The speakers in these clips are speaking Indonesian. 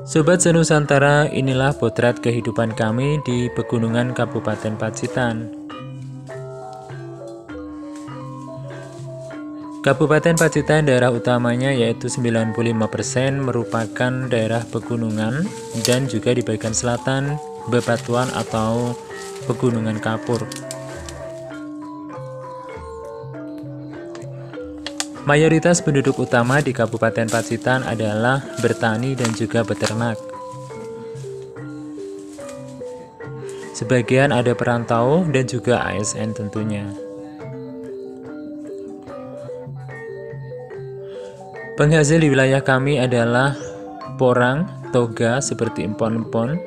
Sobat Senusantara, inilah potret kehidupan kami di Pegunungan Kabupaten Pacitan. Kabupaten Pacitan daerah utamanya yaitu 95% merupakan daerah pegunungan dan juga di bagian selatan bebatuan atau pegunungan kapur. Mayoritas penduduk utama di Kabupaten Pacitan adalah bertani dan juga beternak. Sebagian ada perantau dan juga ASN tentunya. Penghasil di wilayah kami adalah porang, toga seperti empon-empon,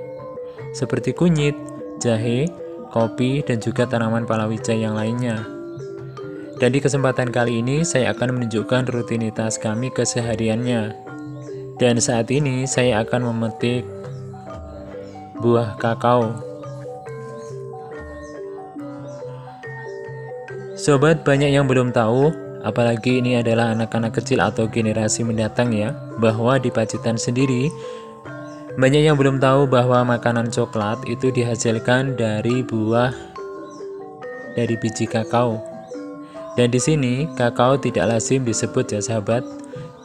seperti kunyit, jahe, kopi, dan juga tanaman palawija yang lainnya. Dan di kesempatan kali ini saya akan menunjukkan rutinitas kami kesehariannya. Dan saat ini saya akan memetik buah kakao. Sobat, banyak yang belum tahu, apalagi ini adalah anak-anak kecil atau generasi mendatang ya, bahwa di Pacitan sendiri banyak yang belum tahu bahwa makanan coklat itu dihasilkan dari buah dari biji kakao. Dan di sini kakao tidak lazim disebut ya sahabat,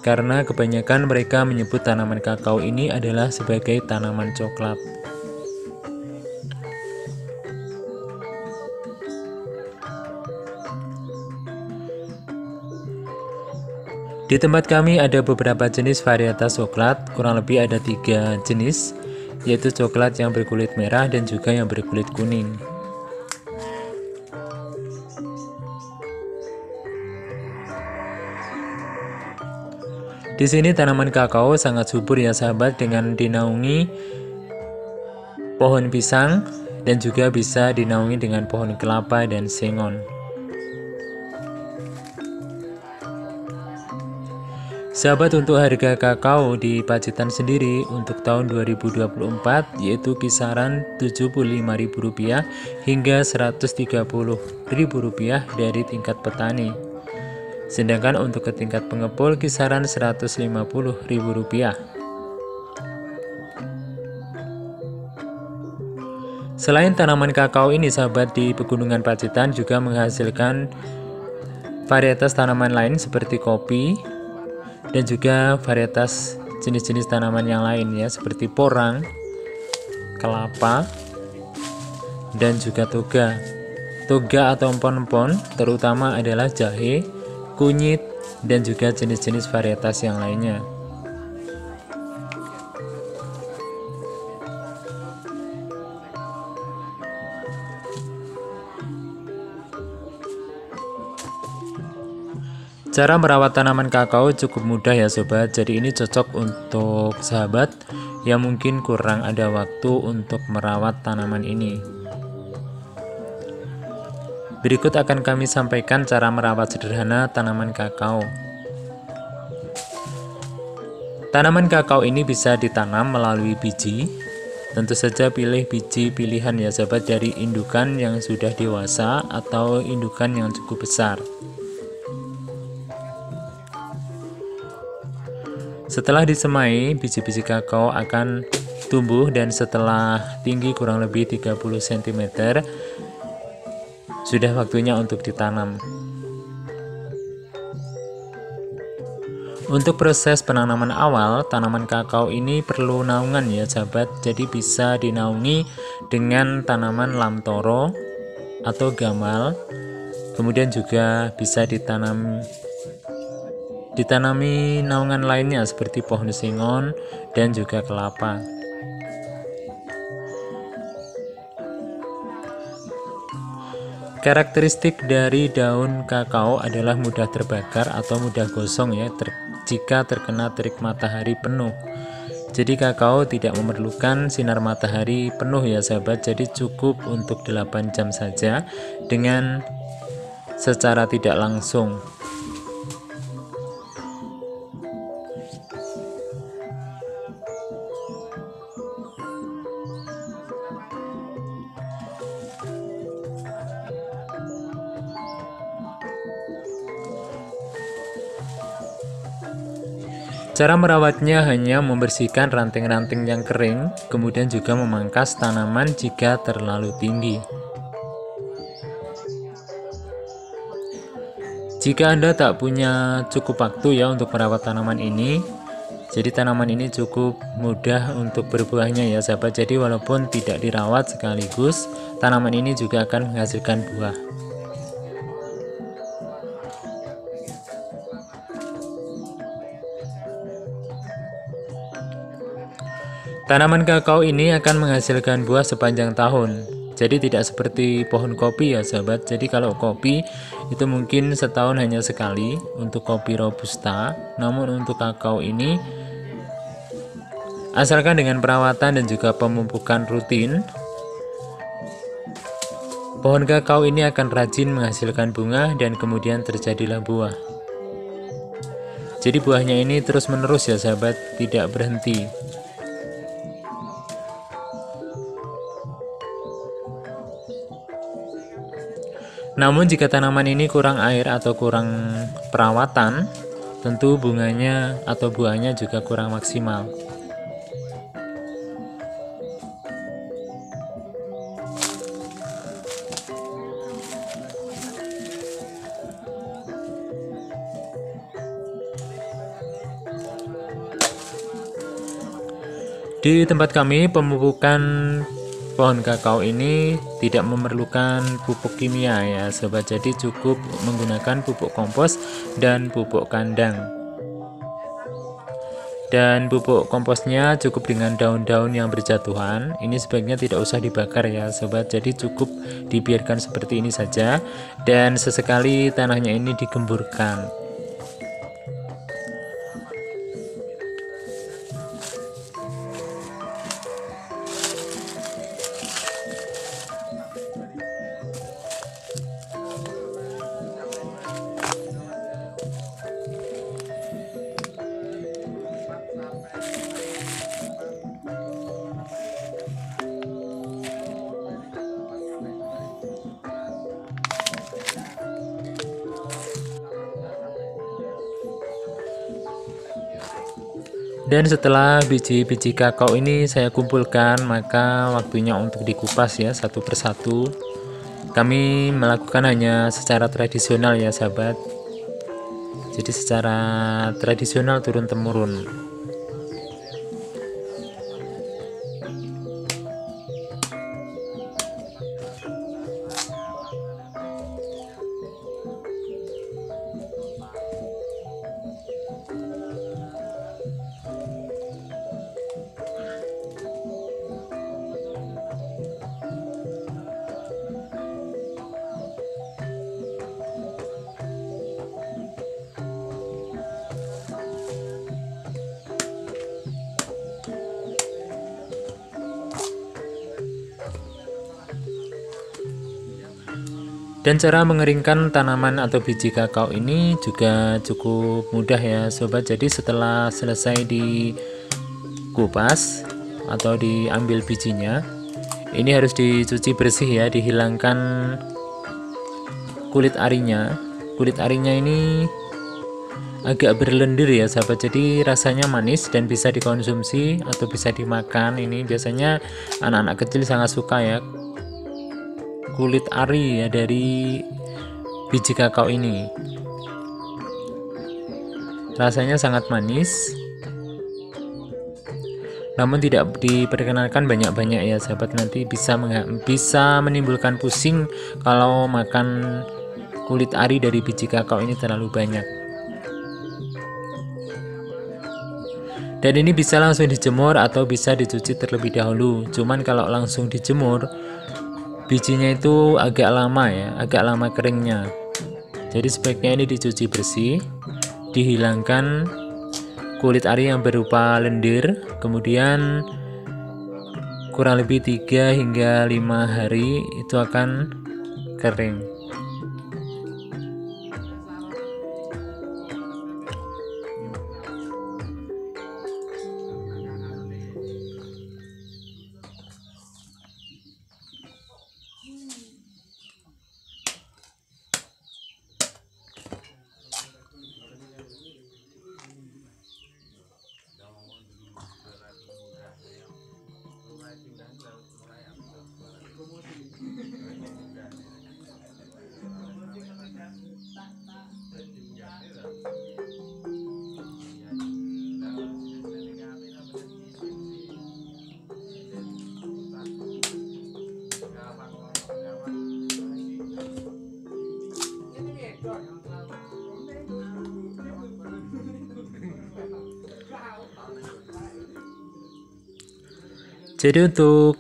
karena kebanyakan mereka menyebut tanaman kakao ini adalah sebagai tanaman coklat. Di tempat kami ada beberapa jenis varietas coklat, kurang lebih ada 3 jenis, yaitu coklat yang berkulit merah dan juga yang berkulit kuning. Di sini tanaman kakao sangat subur ya sahabat, dengan dinaungi pohon pisang dan juga bisa dinaungi dengan pohon kelapa dan sengon. Sahabat, untuk harga kakao di Pacitan sendiri untuk tahun 2024 yaitu kisaran Rp75.000 hingga Rp130.000 dari tingkat petani. Sedangkan untuk ke tingkat pengepul kisaran Rp150.000. Selain tanaman kakao ini sahabat, di Pegunungan Pacitan juga menghasilkan varietas tanaman lain seperti kopi dan juga varietas jenis-jenis tanaman yang lain ya, seperti porang, kelapa, dan juga toga. Toga atau empon-empon terutama adalah jahe, kunyit, dan juga jenis-jenis varietas yang lainnya. Cara merawat tanaman kakao cukup mudah ya sobat, jadi ini cocok untuk sahabat yang mungkin kurang ada waktu untuk merawat tanaman ini. Berikut akan kami sampaikan cara merawat sederhana tanaman kakao. Tanaman kakao ini bisa ditanam melalui biji. Tentu saja pilih biji pilihan ya sahabat, dari indukan yang sudah dewasa atau indukan yang cukup besar. Setelah disemai, biji-biji kakao akan tumbuh dan setelah tinggi kurang lebih 30 cm, sudah waktunya untuk ditanam. Untuk proses penanaman awal, tanaman kakao ini perlu naungan ya sahabat, jadi bisa dinaungi dengan tanaman lamtoro atau gamal, kemudian juga bisa ditanami naungan lainnya seperti pohon sengon dan juga kelapa. Karakteristik dari daun kakao adalah mudah terbakar atau mudah gosong ya jika terkena terik matahari penuh. Jadi kakao tidak memerlukan sinar matahari penuh ya sahabat, jadi cukup untuk 8 jam saja dengan secara tidak langsung. Cara merawatnya hanya membersihkan ranting-ranting yang kering, kemudian juga memangkas tanaman jika terlalu tinggi. Jika Anda tak punya cukup waktu ya untuk merawat tanaman ini, jadi tanaman ini cukup mudah untuk berbuahnya ya sahabat. Jadi walaupun tidak dirawat sekaligus, tanaman ini juga akan menghasilkan buah. Tanaman kakao ini akan menghasilkan buah sepanjang tahun. Jadi tidak seperti pohon kopi ya sahabat. Jadi kalau kopi itu mungkin setahun hanya sekali untuk kopi robusta. Namun untuk kakao ini asalkan dengan perawatan dan juga pemupukan rutin, pohon kakao ini akan rajin menghasilkan bunga dan kemudian terjadilah buah. Jadi buahnya ini terus menerus ya sahabat, tidak berhenti. Namun jika tanaman ini kurang air atau kurang perawatan, tentu bunganya atau buahnya juga kurang maksimal. Di tempat kami, pemupukan pohon kakao ini tidak memerlukan pupuk kimia ya sobat. Jadi cukup menggunakan pupuk kompos dan pupuk kandang. Dan pupuk komposnya cukup dengan daun-daun yang berjatuhan. Ini sebaiknya tidak usah dibakar ya sobat. Jadi cukup dibiarkan seperti ini saja. Dan sesekali tanahnya ini digemburkan. Dan setelah biji-biji kakao ini saya kumpulkan, maka waktunya untuk dikupas ya satu persatu. Kami melakukan hanya secara tradisional ya sahabat. Jadi secara tradisional turun-temurun. Dan cara mengeringkan tanaman atau biji kakao ini juga cukup mudah ya sobat. Jadi setelah selesai dikupas atau diambil bijinya, ini harus dicuci bersih ya, dihilangkan kulit arinya. Kulit arinya ini agak berlendir ya sahabat, jadi rasanya manis dan bisa dikonsumsi atau bisa dimakan. Ini biasanya anak-anak kecil sangat suka ya kulit ari ya dari biji kakao ini. Rasanya sangat manis, namun tidak diperkenalkan banyak-banyak ya sahabat, nanti bisa menimbulkan pusing kalau makan kulit ari dari biji kakao ini terlalu banyak. Dan ini bisa langsung dijemur atau bisa dicuci terlebih dahulu. Cuman kalau langsung dijemur, bijinya itu agak lama ya, agak lama keringnya. Jadi sebaiknya ini dicuci bersih, dihilangkan kulit ari yang berupa lendir, kemudian kurang lebih 3 hingga 5 hari itu akan kering. Jadi untuk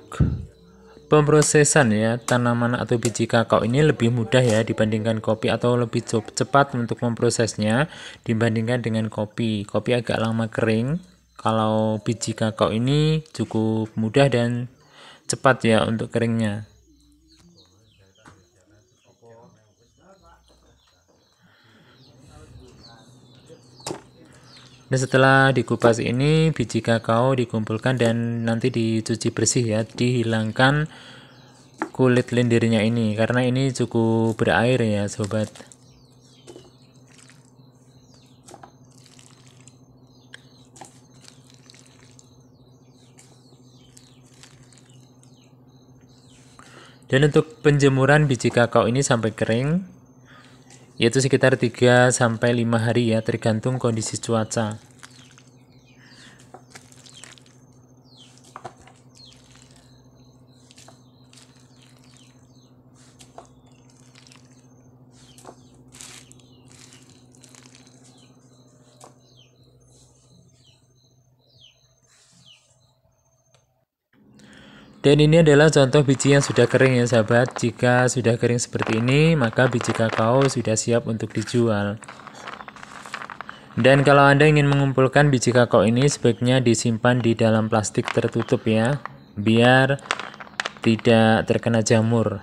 pemrosesan ya tanaman atau biji kakao ini lebih mudah ya dibandingkan kopi, atau lebih cepat untuk memprosesnya dibandingkan dengan kopi. Kopi agak lama kering, kalau biji kakao ini cukup mudah dan cepat ya untuk keringnya. Nah, setelah dikupas ini biji kakao dikumpulkan dan nanti dicuci bersih ya, dihilangkan kulit lendirnya ini karena ini cukup berair ya sobat. Dan untuk penjemuran biji kakao ini sampai kering yaitu sekitar 3-5 hari ya, tergantung kondisi cuaca. Dan ini adalah contoh biji yang sudah kering ya sahabat. Jika sudah kering seperti ini, maka biji kakao sudah siap untuk dijual. Dan kalau Anda ingin mengumpulkan biji kakao ini, sebaiknya disimpan di dalam plastik tertutup ya, biar tidak terkena jamur.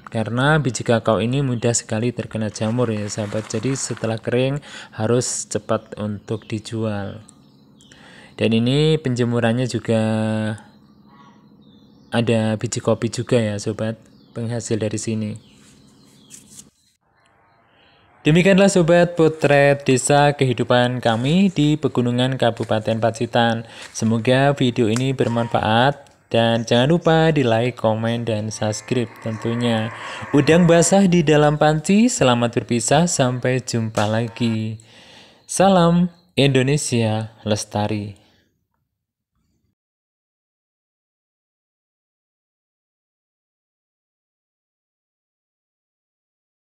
Karena biji kakao ini mudah sekali terkena jamur ya sahabat. Jadi setelah kering harus cepat untuk dijual. Dan ini penjemurannya juga ada biji kopi juga ya sobat, penghasil dari sini. Demikianlah sobat potret desa kehidupan kami di Pegunungan Kabupaten Pacitan. Semoga video ini bermanfaat dan jangan lupa di like, komen, dan subscribe tentunya. Udang basah di dalam panci, selamat berpisah, sampai jumpa lagi. Salam Indonesia Lestari.